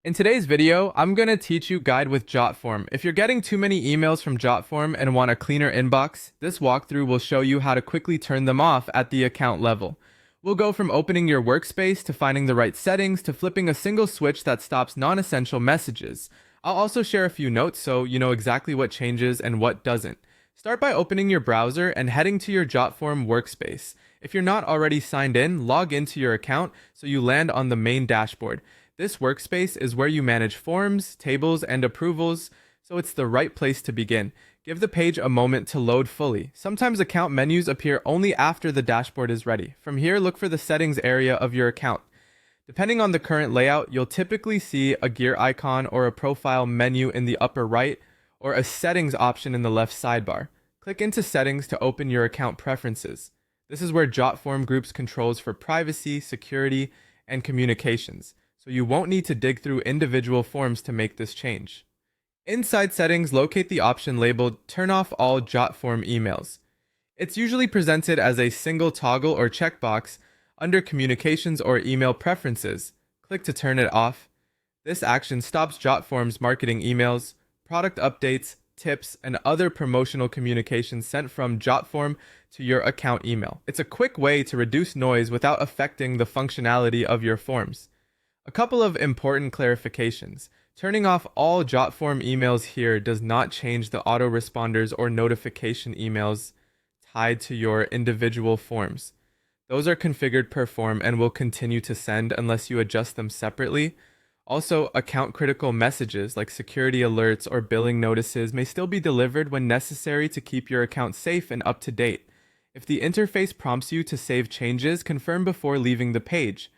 In today's video, I'm going to teach you Guide with Jotform. If you're getting too many emails from Jotform and want a cleaner inbox, this walkthrough will show you how to quickly turn them off at the account level. We'll go from opening your workspace to finding the right settings to flipping a single switch that stops non-essential messages. I'll also share a few notes so you know exactly what changes and what doesn't. Start by opening your browser and heading to your Jotform workspace. If you're not already signed in, log into your account so you land on the main dashboard. This workspace is where you manage forms, tables, and approvals, so it's the right place to begin. Give the page a moment to load fully. Sometimes account menus appear only after the dashboard is ready. From here, look for the settings area of your account. Depending on the current layout, you'll typically see a gear icon or a profile menu in the upper right, or a settings option in the left sidebar. Click into settings to open your account preferences. This is where Jotform groups controls for privacy, security, and communications, so you won't need to dig through individual forms to make this change. Inside settings, locate the option labeled Turn off all Jotform emails. It's usually presented as a single toggle or checkbox under Communications or Email Preferences. Click to turn it off. This action stops Jotform's marketing emails, product updates, tips, and other promotional communications sent from Jotform to your account email. It's a quick way to reduce noise without affecting the functionality of your forms. A couple of important clarifications. Turning off all Jotform emails here does not change the autoresponders or notification emails tied to your individual forms. Those are configured per form and will continue to send unless you adjust them separately. Also, account critical messages like security alerts or billing notices may still be delivered when necessary to keep your account safe and up to date. If the interface prompts you to save changes, confirm before leaving the page.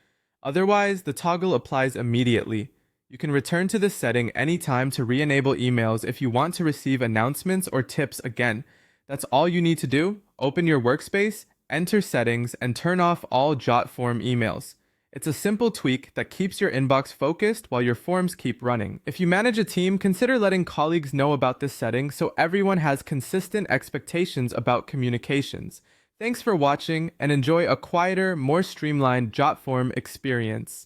Otherwise, the toggle applies immediately. You can return to this setting anytime to re-enable emails if you want to receive announcements or tips again. That's all you need to do. Open your workspace, enter settings, and turn off all Jotform emails. It's a simple tweak that keeps your inbox focused while your forms keep running. If you manage a team, consider letting colleagues know about this setting so everyone has consistent expectations about communications. Thanks for watching and enjoy a quieter, more streamlined Jotform experience.